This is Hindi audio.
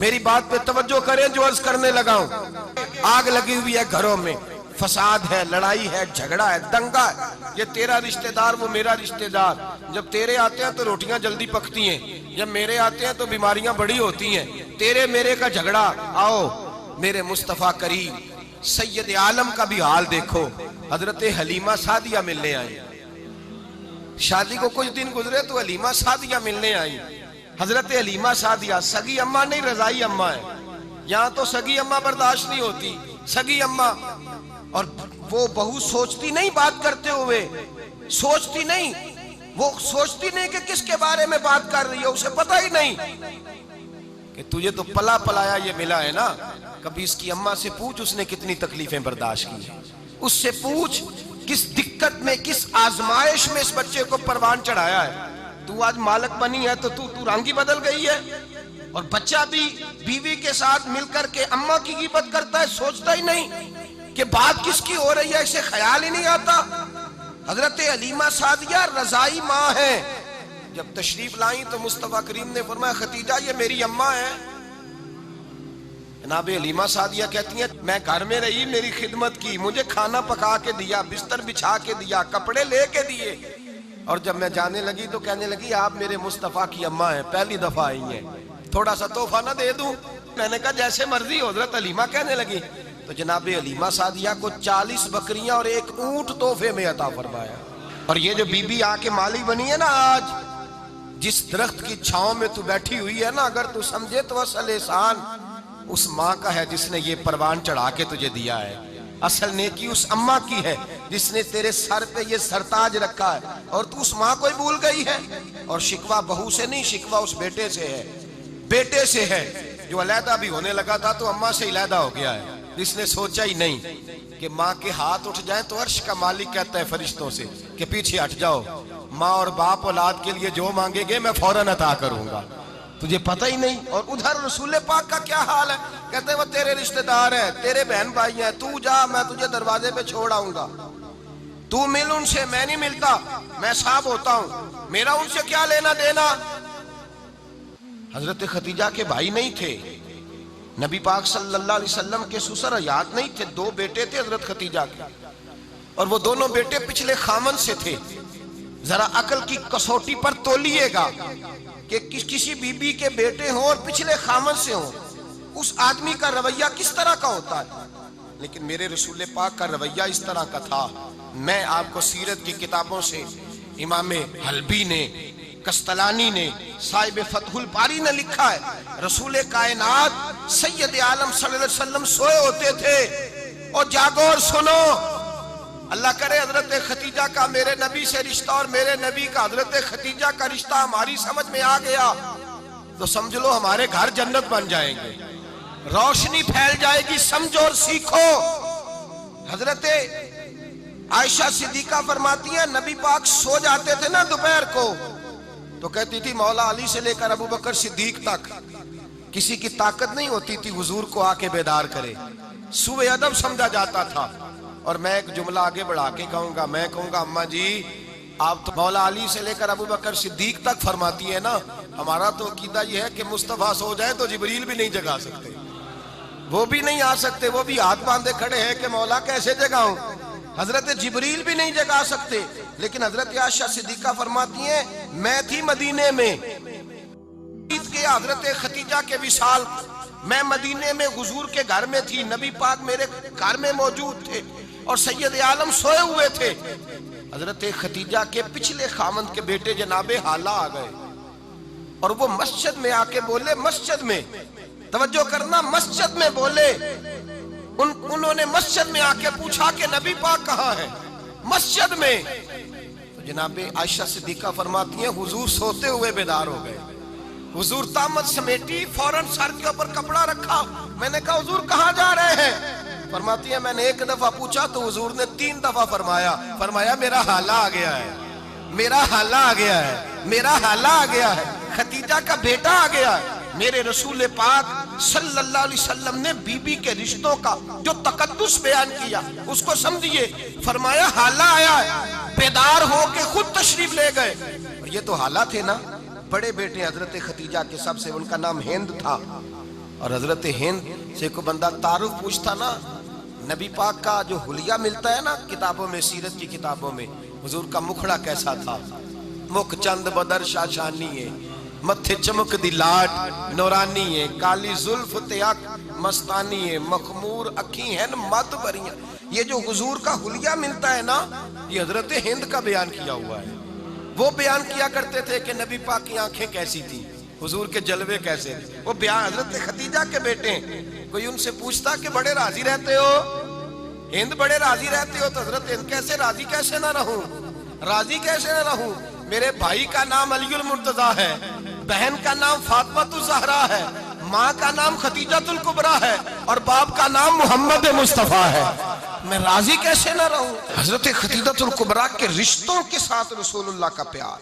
मेरी बात पे तवज्जो करें जो अर्ज करने लगा हूं। आग लगी हुई है घरों में, फसाद है, लड़ाई है, झगड़ा है, दंगा है। ये तेरा रिश्तेदार, वो मेरा रिश्तेदार। जब तेरे आते हैं तो रोटियां जल्दी पकती हैं, जब मेरे आते हैं तो बीमारियां बड़ी होती हैं। तेरे मेरे का झगड़ा। आओ मेरे मुस्तफा करीम सैयद आलम का भी हाल देखो। हजरत हलीमा सादिया मिलने आई। शादी को कुछ दिन गुजरे तो हलीमा सादिया मिलने आई। हजरत हलीमा सादिया सगी अम्मा नहीं, रजाई अम्मा है। यहाँ तो सगी अम्मा बर्दाश्त नहीं होती, सगी अम्मा। और वो बहू सोचती नहीं बात करते हुए, सोचती नहीं, वो सोचती नहीं कि किसके बारे में बात कर रही है, उसे पता ही नहीं कि तुझे तो पला पलाया ये मिला है ना। कभी इसकी अम्मा से पूछ उसने कितनी तकलीफें बर्दाश्त की है। उससे पूछ किस दिक्कत में, किस आजमाइश में इस बच्चे को परवान चढ़ाया है। तू आज मालक बनी है तो तू रंग ही बदल गई है। और बच्चा भी बीवी के साथ मिलकर के अम्मा की गिबत करता है, सोचता ही नहीं कि बात किसकी हो रही है, इसे ख्याल ही नहीं आता। हजरत हलीमा सादिया रजाई माँ है। जब तशरीफ लाई तो मुस्तफा करीम ने फरमाया खतीजा ये मेरी अम्मा है। जनाब हलीमा सादिया कहती है मैं घर में रही, मेरी खिदमत की, मुझे खाना पका के दिया, बिस्तर बिछा के दिया, कपड़े लेके दिए। और जब मैं जाने लगी तो कहने लगी आप मेरे मुस्तफा की अम्मा हैं, पहली दफा आई हैं, थोड़ा सा तोहफा ना दे दूं। मैंने कहा जैसे मर्जी। हजरत हलीमा कहने लगी तो जनाब हलीमा सादिया को 40 बकरियां और 1 ऊंट तोहफे में अता फरमाया। और ये जो बीबी आके माली बनी है ना, आज जिस दरख्त की छांव में तू बैठी हुई है ना, अगर तू समझे तो असल एहसान उस माँ का है जिसने ये परवान चढ़ा के तुझे दिया है। असल नेकी उस अम्मा की है जिसने तेरे सर पे ये सरताज रखा है, और तू उस माँ को ही भूल गई है। और शिकवा बहू से नहीं, शिकवा उस बेटे से है, बेटे से है जो अलहदा भी होने लगा था तो अम्मा से अलहदा हो गया है। जिसने सोचा ही नहीं कि माँ के हाथ उठ जाए तो अर्श का मालिक कहता है फरिश्तों से कि पीछे हट जाओ, माँ और बाप औलाद के लिए जो मांगेंगे मैं फौरन अता करूंगा। तुझे पता ही नहीं। और उधर रसूल पाक का क्या हाल है, कहते हैं वो तेरे रिश्तेदार हैं, तेरे बहन भाई हैं, तू जा, मैं तुझे दरवाजे पे छोड़ आऊंगा, तू मिल उनसे। मैं नहीं मिलता, मैं साफ होता हूं, मेरा उनसे क्या लेना देना। हजरत खतीजा के भाई नहीं थे, नबी पाक सल्लल्लाहु अलैहि वसल्लम के ससुर हयात नहीं थे। 2 बेटे थे हजरत खतीजा के, और वो दोनों बेटे पिछले खामन से थे। जरा अकल की कसौटी पर तोलिएगा कि किसी बीबी के बेटे हों और पिछले खामन से हों, उस आदमी का रवैया किस तरह का होता है। लेकिन मेरे रसूल पाक का रवैया इस तरह का था। मैं आपको सीरत की किताबों से, इमाम हल्बी ने, कस्तलानी ने, साहिब फतहुल बारी ने लिखा है, रसूल कायनात सैयद आलम सल्लल्लाहु अलैहि वसल्लम सोए होते थे। और जागो और सुनो, अल्लाह करे हजरत खतीजा का मेरे नबी से रिश्ता और मेरे नबी का हजरत खतीजा का रिश्ता हमारी समझ में आ गया तो समझ लो हमारे घर जन्नत बन जाएंगे, रोशनी फैल जाएगी। समझो और सीखो। हजरत आयशा सिद्दीका फरमाती है नबी पाक सो जाते थे ना दोपहर को तो कहती थी मौला अली से लेकर अबू बकर सिद्दीक तक किसी की ताकत नहीं होती थी हुजूर को आके बेदार करे। सुबह अदब समझा जाता था। और मैं एक जुमला आगे बढ़ा के कहूंगा, मैं कहूंगा अम्मा जी आप तो मौला अली से लेकर अबू बकर सिद्दीक तक फरमाती है ना, हमारा तो अकीदा यह है कि मुस्तफा सो जाए तो जिब्रील भी नहीं जगा सकते, वो भी नहीं आ सकते, वो भी हाथ बांधे खड़े हैं कि मौला कैसे जगाऊं। हजरत जिब्रील भी नहीं जगा सकते। लेकिन हजरत आयशा सिद्दीका फरमाती है मैं थी मदीने में के हजरत खतीजा के विसाल, मैं मदीने में हुजूर के घर में थी, नबी पाक मेरे घर में मौजूद थे और सैयद आलम सोए हुए थे। हजरत खतीजा के पिछले खामंद के बेटे जनाबे हाला आ गए और वो मस्जिद में आके बोले, मस्जिद में, तवज्जो करना, मस्जिद में बोले। उन्होंने मस्जिद में आके पूछा कि नबी पाक कहाँ है, मस्जिद में। तो जनाबे आयशा सिद्दीका फरमाती है हुजूर सोते हुए बेदार हो गए। हुजूर तामत समेटी, फौरन सर के ऊपर कपड़ा रखा। मैंने कहा हुजूर कहाँ जा रहे हैं। फरमाती है मैंने 1 दफा पूछा तो हुजूर ने 3 दफा फरमाया मेरा हाला आ गया है, मेरा हाला आ गया है, मेरा हाला आ गया है, खतीजा का बेटा आ गया है। मेरे रसूल पाक सल्लल्लाहु अलैहि वसल्लम ने बीबी के रिश्तों का जो तकद्दुस बयान किया उसको समझिए। फरमाया हाला आया है, बेदार होके खुद तशरीफ ले गए। और ये तो हाला थे ना, बड़े बेटे हजरत खतीजा के सबसे, उनका नाम हिंद था। और हजरत हिंद से कोई बंदा तारुफ पूछता ना, नबी पाक का जो हुलिया मिलता है ना किताबों में, सीरत की किताबों में, हुजूर का मुखड़ा कैसा था, मुख चंद बदर शाशानी है, मत्थे चमक दी लाट नौरानी है, काली जुल्फ ते अख मस्तानी है, मखमूर अखी है मत भरियां। ये जो हुजूर का हुलिया मिलता है ना, ये हजरत हिंद का बयान किया हुआ है। वो बयान किया करते थे कि नबी पाक की आंखें कैसी थी, हुजूर के जलवे कैसे थे। वो बयान हजरत खदीजा के बेटे, कोई उनसे पूछता कि बड़े राजी रहते हो हिंद, बड़े राजी रहते हो, तो हजरत हिंद कैसे राजी कैसे ना रहूं, राजी कैसे ना रहूं, मेरे भाई का नाम अलीउल मुर्तजा है, बहन का नाम फातिमातुज ज़हरा है, माँ का नाम खदीजातुल कुबरा है और बाप का नाम मोहम्मद मुस्तफा है, मैं राजी कैसे ना रहूं। हजरत खदीजातुल कुबरा के रिश्तों के साथ रसूलुल्लाह का प्यार,